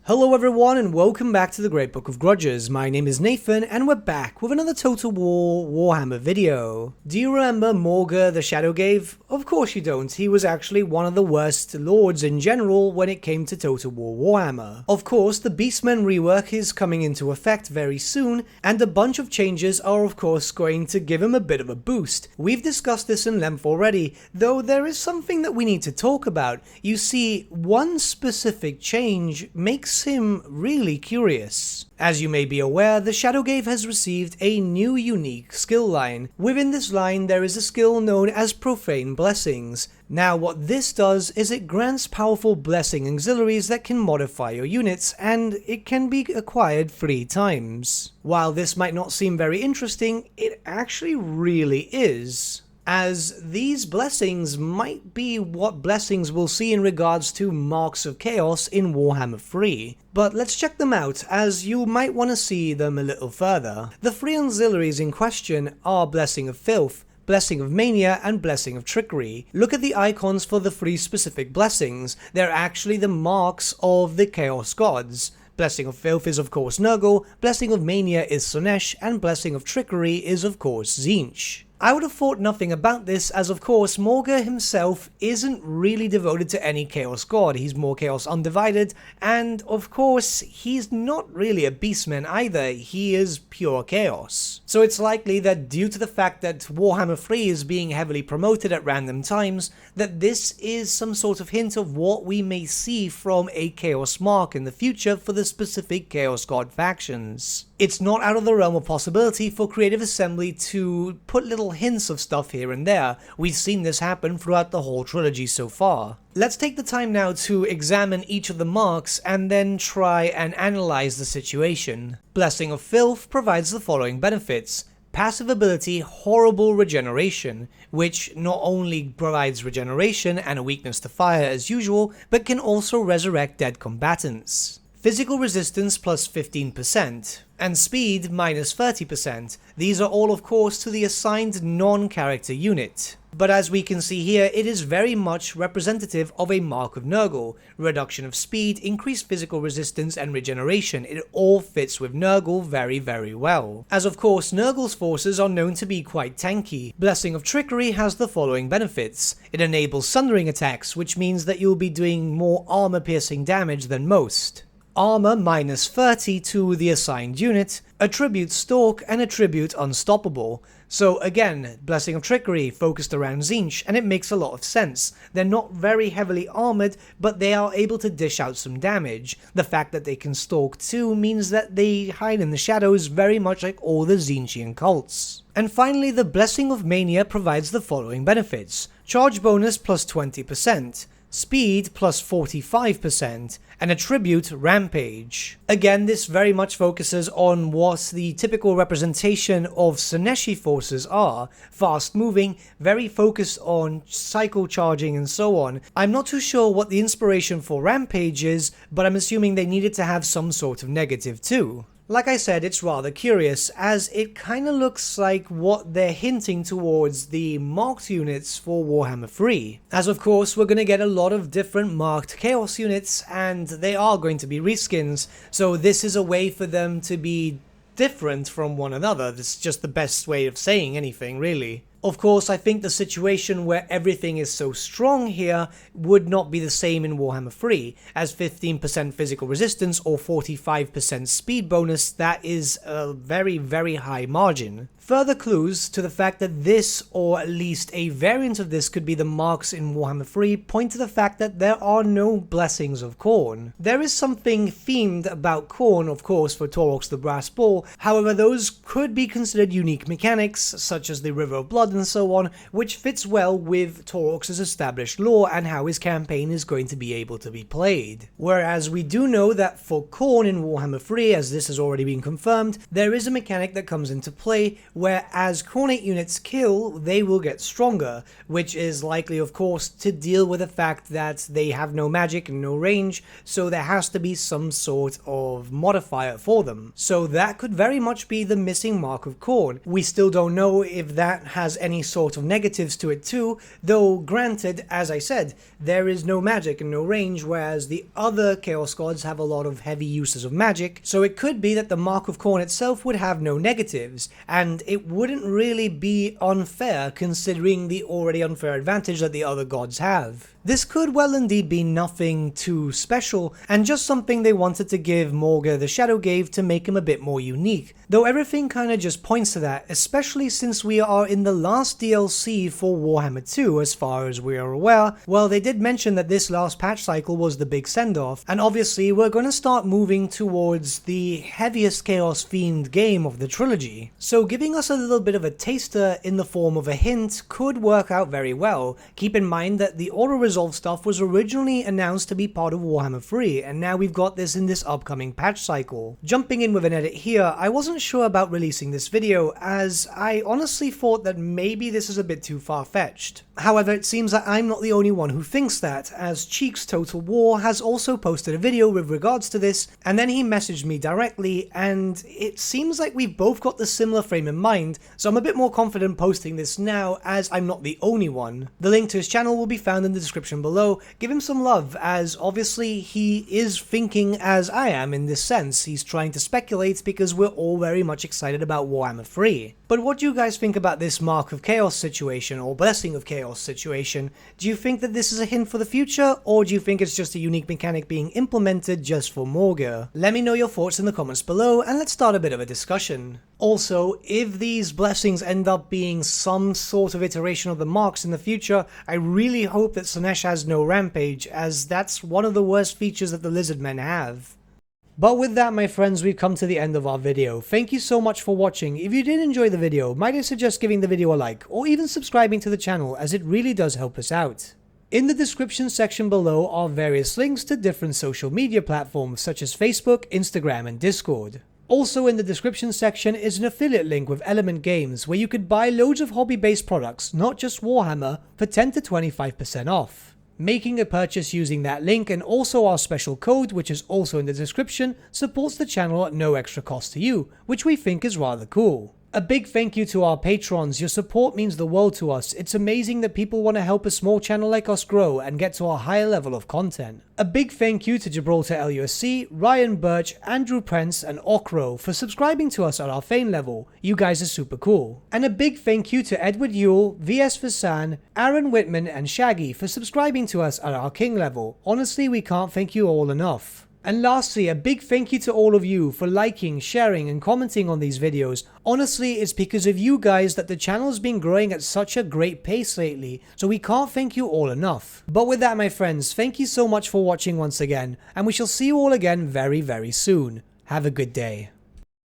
Hello everyone and welcome back to the Great Book of Grudges. My name is Nathan and we're back with another Total War Warhammer video. Do you remember Morghur the Shadowgave? Of course you don't, he was actually one of the worst lords in general when it came to Total War Warhammer. Of course the Beastmen rework is coming into effect very soon and a bunch of changes are of course going to give him a bit of a boost. We've discussed this in length already, though there is something that we need to talk about. You see, one specific change makes him really curious. As you may be aware, the Shadowgave has received a new unique skill line. Within this line there is a skill known as Profane Blessings. Now what this does is it grants powerful blessing auxiliaries that can modify your units, and it can be acquired 3 times. While this might not seem very interesting, it actually really is, as these blessings might be what blessings we'll see in regards to Marks of Chaos in Warhammer 3. But let's check them out, as you might want to see them a little further. The 3 auxiliaries in question are Blessing of Filth, Blessing of Mania, and Blessing of Trickery. Look at the icons for the 3 specific blessings. They're actually the marks of the Chaos Gods. Blessing of Filth is of course Nurgle, Blessing of Mania is Slaanesh, and Blessing of Trickery is of course Tzeentch. I would have thought nothing about this, as of course Morghur himself isn't really devoted to any Chaos God, he's more Chaos Undivided, and of course he's not really a Beastman either, he is pure Chaos. So it's likely that due to the fact that Warhammer 3 is being heavily promoted at random times, that this is some sort of hint of what we may see from a Chaos Mark in the future for the specific Chaos God factions. It's not out of the realm of possibility for Creative Assembly to put little hints of stuff here and there. We've seen this happen throughout the whole trilogy so far. Let's take the time now to examine each of the marks and then try and analyze the situation. Blessing of Filth provides the following benefits. Passive ability Horrible Regeneration, which not only provides regeneration and a weakness to fire as usual, but can also resurrect dead combatants. Physical resistance plus 15%, and speed minus 30%. These are all of course to the assigned non-character unit. But as we can see here, it is very much representative of a Mark of Nurgle. Reduction of speed, increased physical resistance, and regeneration. It all fits with Nurgle very well. As of course, Nurgle's forces are known to be quite tanky. Blessing of Trickery has the following benefits. It enables sundering attacks, which means that you'll be doing more armor-piercing damage than most. Armor minus 30 to the assigned unit, attribute Stalk, and attribute Unstoppable. So again, Blessing of Trickery focused around Tzeentch, and it makes a lot of sense. They're not very heavily armored, but they are able to dish out some damage. The fact that they can Stalk too means that they hide in the shadows very much like all the Tzeentchian cults. And finally, the Blessing of Mania provides the following benefits. Charge bonus plus 20%. Speed plus 45%, and attribute Rampage. Again, this very much focuses on what the typical representation of Slaaneshi forces are. Fast moving, very focused on cycle charging and so on. I'm not too sure what the inspiration for Rampage is, but I'm assuming they needed to have some sort of negative too. Like I said, it's rather curious, as it kinda looks like what they're hinting towards the marked units for Warhammer 3. As of course, we're gonna get a lot of different marked Chaos units, and they are going to be reskins, so this is a way for them to be different from one another. This is just the best way of saying anything, really. Of course, I think the situation where everything is so strong here would not be the same in Warhammer 3, as 15% physical resistance or 45% speed bonus, that is a very high margin. Further clues to the fact that this, or at least a variant of this, could be the marks in Warhammer 3 point to the fact that there are no Blessings of Khorne. There is something themed about Khorne, of course, for Torok's the Brass Bull, however those could be considered unique mechanics, such as the River of Blood and so on, which fits well with Torok's established lore and how his campaign is going to be able to be played. Whereas we do know that for Khorne in Warhammer 3, as this has already been confirmed, there is a mechanic that comes into play where as Khornate units kill, they will get stronger, which is likely of course to deal with the fact that they have no magic and no range, so there has to be some sort of modifier for them. So that could very much be the missing Mark of Khorne. We still don't know if that has any sort of negatives to it too, though granted, as I said, there is no magic and no range, whereas the other Chaos Gods have a lot of heavy uses of magic, so it could be that the Mark of Khorne itself would have no negatives, and it wouldn't really be unfair considering the already unfair advantage that the other gods have. This could well indeed be nothing too special, and just something they wanted to give Morghur the Shadowgave to make him a bit more unique, though everything kinda just points to that, especially since we are in the last DLC for Warhammer 2 as far as we are aware. Well, they did mention that this last patch cycle was the big send-off, and obviously we're going to start moving towards the heaviest chaos themed game of the trilogy, so giving us a little bit of a taster in the form of a hint could work out very well. Keep in mind that the auto-resolve stuff was originally announced to be part of Warhammer 3, and now we've got this in this upcoming patch cycle. Jumping in with an edit here, I wasn't sure about releasing this video, as I honestly thought that maybe this is a bit too far-fetched. However, it seems that I'm not the only one who thinks that, as Cheeks TotalWar has also posted a video with regards to this, and then he messaged me directly, and it seems like we've both got the similar frame in mind, so I'm a bit more confident posting this now, as I'm not the only one. The link to his channel will be found in the description below. Give him some love, as obviously he is thinking as I am in this sense. He's trying to speculate because we're all very much excited about Warhammer 3. But what do you guys think about this Mark of Chaos situation, or Blessing of Chaos situation? Do you think that this is a hint for the future, or do you think it's just a unique mechanic being implemented just for Morghur? Let me know your thoughts in the comments below, and let's start a bit of a discussion. Also, if these blessings end up being some sort of iteration of the marks in the future, I really hope that Slaanesh has no rampage, as that's one of the worst features that the lizardmen have. But with that, my friends, we've come to the end of our video. Thank you so much for watching. If you did enjoy the video, might I suggest giving the video a like, or even subscribing to the channel, as it really does help us out. In the description section below are various links to different social media platforms such as Facebook, Instagram, and Discord. Also in the description section is an affiliate link with Element Games, where you could buy loads of hobby-based products, not just Warhammer, for 10 to 25% off. Making a purchase using that link and also our special code, which is also in the description, supports the channel at no extra cost to you, which we think is rather cool. A big thank you to our patrons. Your support means the world to us. It's amazing that people want to help a small channel like us grow and get to a higher level of content. A big thank you to Gibraltar LUSC, Ryan Bertsche, Andrew Prince, and Okro for subscribing to us at our Fane level. You guys are super cool. And a big thank you to Edward Yule, VS Vasan, Aaron Whitman, and Shaggy for subscribing to us at our King level. Honestly, we can't thank you all enough. And lastly, a big thank you to all of you for liking, sharing, and commenting on these videos. Honestly, it's because of you guys that the channel's been growing at such a great pace lately, so we can't thank you all enough. But with that, my friends, thank you so much for watching once again, and we shall see you all again very, very soon. Have a good day.